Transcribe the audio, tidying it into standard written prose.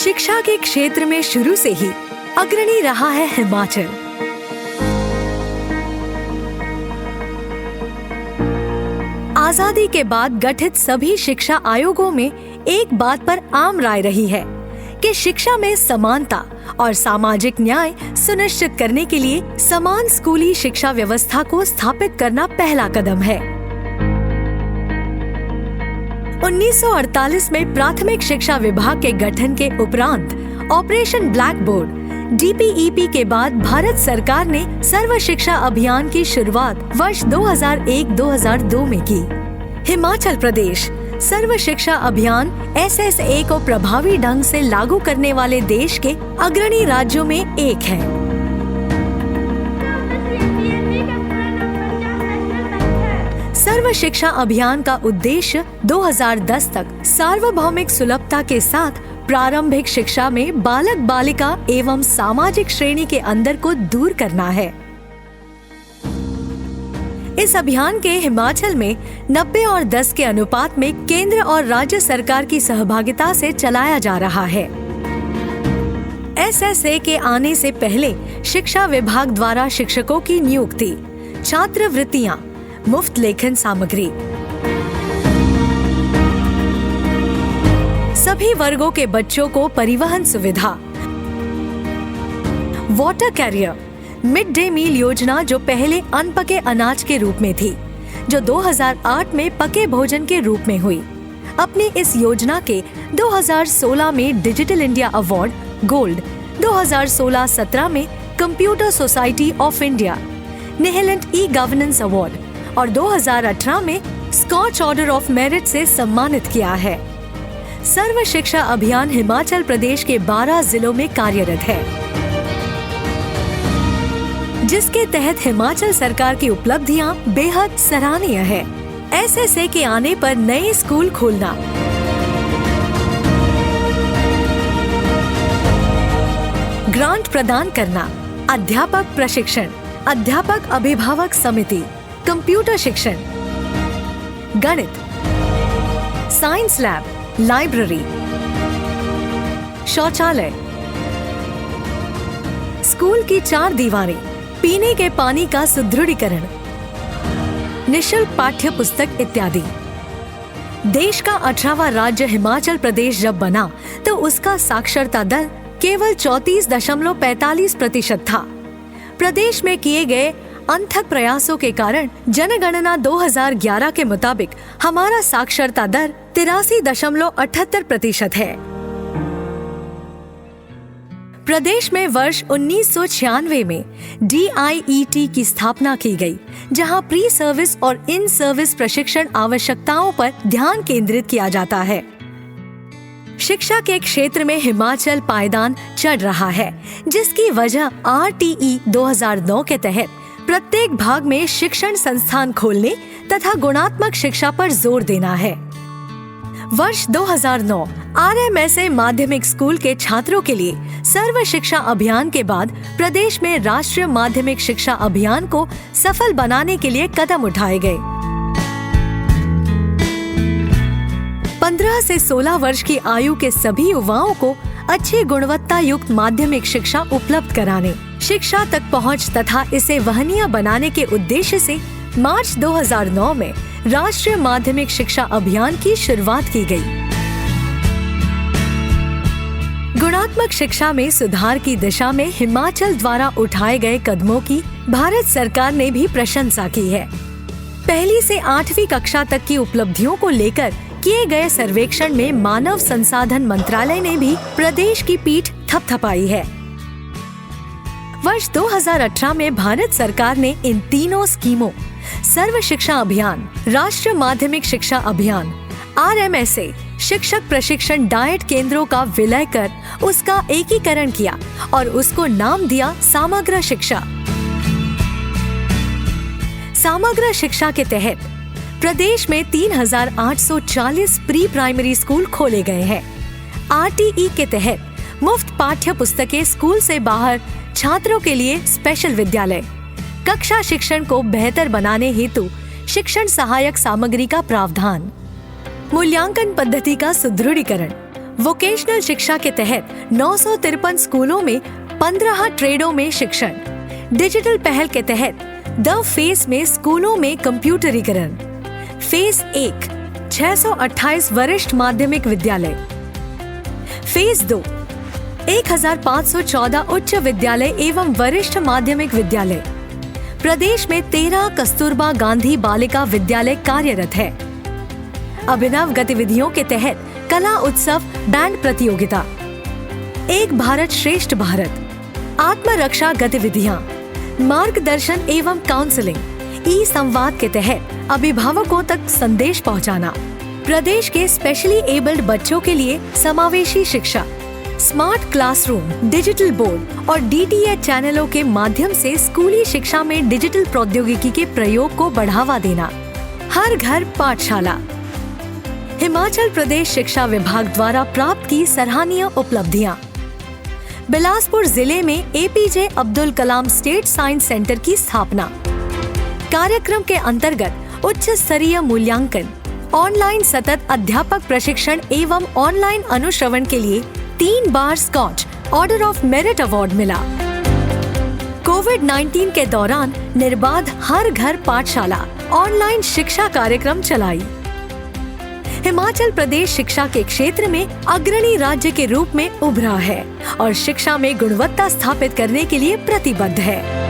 शिक्षा के क्षेत्र में शुरू से ही अग्रणी रहा है हिमाचल। आजादी के बाद गठित सभी शिक्षा आयोगों में एक बात पर आम राय रही है कि शिक्षा में समानता और सामाजिक न्याय सुनिश्चित करने के लिए समान स्कूली शिक्षा व्यवस्था को स्थापित करना पहला कदम है। 1948 में प्राथमिक शिक्षा विभाग के गठन के उपरांत ऑपरेशन ब्लैक बोर्ड DPEP के बाद भारत सरकार ने सर्व शिक्षा अभियान की शुरुआत वर्ष 2001-2002 में की। हिमाचल प्रदेश सर्व शिक्षा अभियान SSA को प्रभावी ढंग से लागू करने वाले देश के अग्रणी राज्यों में एक है। सर्व शिक्षा अभियान का उद्देश्य 2010 तक सार्वभौमिक सुलभता के साथ प्रारंभिक शिक्षा में बालक बालिका एवं सामाजिक श्रेणी के अंतर को दूर करना है। इस अभियान के हिमाचल में 90 और 10 के अनुपात में केंद्र और राज्य सरकार की सहभागिता से चलाया जा रहा है। SSA के आने से पहले शिक्षा विभाग द्वारा शिक्षकों की नियुक्ति, छात्रवृत्तियां, मुफ्त लेखन सामग्री, सभी वर्गों के बच्चों को परिवहन सुविधा, water carrier, mid day meal योजना जो पहले अनपके अनाज के रूप में थी, जो 2008 में पके भोजन के रूप में हुई। अपनी इस योजना के 2016 में डिजिटल इंडिया अवार्ड गोल्ड, 2016-17 में computer society of India Nihilent e governance award और 2018 में स्कॉच ऑर्डर ऑफ मेरिट से सम्मानित किया है। सर्व शिक्षा अभियान हिमाचल प्रदेश के 12 जिलों में कार्यरत है, जिसके तहत हिमाचल सरकार की उपलब्धियां बेहद सराहनीय है। SSA के आने पर नए स्कूल खोलना, ग्रांट प्रदान करना, अध्यापक प्रशिक्षण, अध्यापक अभिभावक समिति, कंप्यूटर शिक्षण, गणित, साइंस लैब, लाइब्रेरी, शौचालय, स्कूल की 4 दीवारें, पीने के पानी का सुदृढ़ीकरण, निशुल्क पाठ्य पुस्तक इत्यादि। देश का 18वां राज्य हिमाचल प्रदेश जब बना तो उसका साक्षरता दर केवल 34.45% था। प्रदेश में किए गए अनथक प्रयासों के कारण जनगणना 2011 के मुताबिक हमारा साक्षरता दर 83.78% है। प्रदेश में वर्ष 1996 में DIET की स्थापना की गई, जहां प्री सर्विस और इन सर्विस प्रशिक्षण आवश्यकताओं पर ध्यान केंद्रित किया जाता है। शिक्षा के क्षेत्र में हिमाचल पायदान चढ़ रहा है, जिसकी वजह RTE 2009 के तहत प्रत्येक भाग में शिक्षण संस्थान खोलने तथा गुणात्मक शिक्षा पर जोर देना है। वर्ष 2009 RMSA माध्यमिक स्कूल के छात्रों के लिए सर्व शिक्षा अभियान के बाद प्रदेश में राष्ट्रीय माध्यमिक शिक्षा अभियान को सफल बनाने के लिए कदम उठाए गए। 15 से 16 वर्ष की आयु के सभी युवाओं को अच्छी गुणवत्ता युक्त माध्यमिक शिक्षा उपलब्ध कराने, शिक्षा तक पहुंच तथा इसे वहनीय बनाने के उद्देश्य से मार्च 2009 में राष्ट्रीय माध्यमिक शिक्षा अभियान की शुरुआत की गई। गुणात्मक शिक्षा में सुधार की दिशा में हिमाचल द्वारा उठाए गए कदमों की भारत सरकार ने भी प्रशंसा की है। पहली से 8वीं कक्षा तक की उपलब्धियों को लेकर किए गए सर्वेक्षण में मानव संसाधन मंत्रालय ने भी प्रदेश की पीठ थपथपाई है। वर्ष 2018 में भारत सरकार ने इन तीनों स्कीमों सर्व शिक्षा अभियान, राष्ट्रीय माध्यमिक शिक्षा अभियान, RMSA शिक्षक प्रशिक्षण डाइट केंद्रों का विलय कर उसका एकीकरण किया और उसको नाम दिया समग्र शिक्षा। समग्र शिक्षा के तहत प्रदेश में 3,840 प्री प्राइमरी स्कूल खोले गए हैं। RTE के तहत मुफ्त पाठ्य पुस्तकें, स्कूल से बाहर छात्रों के लिए स्पेशल विद्यालय, कक्षा शिक्षण को बेहतर बनाने हेतु शिक्षण सहायक सामग्री का प्रावधान, मूल्यांकन पद्धति का सुदृढ़ीकरण, वोकेशनल शिक्षा के तहत 953 स्कूलों में 15 ट्रेडों में शिक्षण। डिजिटल पहल के तहत द फेस में स्कूलों में कंप्यूटरीकरण। फेज 1 628 वरिष्ठ माध्यमिक विद्यालय। फेज 2 1514 उच्च विद्यालय एवं वरिष्ठ माध्यमिक विद्यालय। प्रदेश में 13 कस्तूरबा गांधी बालिका विद्यालय कार्यरत है। अभिनव गतिविधियों के तहत कला उत्सव, बैंड प्रतियोगिता। एक भारत श्रेष्ठ भारत। आत्मरक्षा गतिविधियाँ, मार्गदर्शन एवं काउंसलिंग। ई संवाद के तहत अभिभावकों तक संदेश पहुंचाना। प्रदेश के स्पेशली एबल्ड बच्चों के लिए समावेशी शिक्षा। स्मार्ट क्लासरूम, डिजिटल बोर्ड और DTH चैनलों के माध्यम से स्कूली शिक्षा में डिजिटल प्रौद्योगिकी के प्रयोग को बढ़ावा देना। हर घर पाठशाला। हिमाचल प्रदेश शिक्षा विभाग द्वारा प्राप्त की सराहनीय उपलब्धियां। बिलासपुर जिले में APJ Abdul Kalam state science centre की स्थापना। कार्यक्रम के अंतर्गत उच्च स्तरीय मूल्यांकन, ऑनलाइन सतत अध्यापक प्रशिक्षण एवं ऑनलाइन अनुश्रवण के लिए 3 बार SKOCH order of merit award मिला। कोविड-19 के दौरान निर्बाध हर घर पाठशाला ऑनलाइन शिक्षा कार्यक्रम चलाई। हिमाचल प्रदेश शिक्षा के क्षेत्र में अग्रणी राज्य के रूप में उभरा है और शिक्षा में गुणवत्ता स्थापित करने के लिए प्रतिबद्ध है।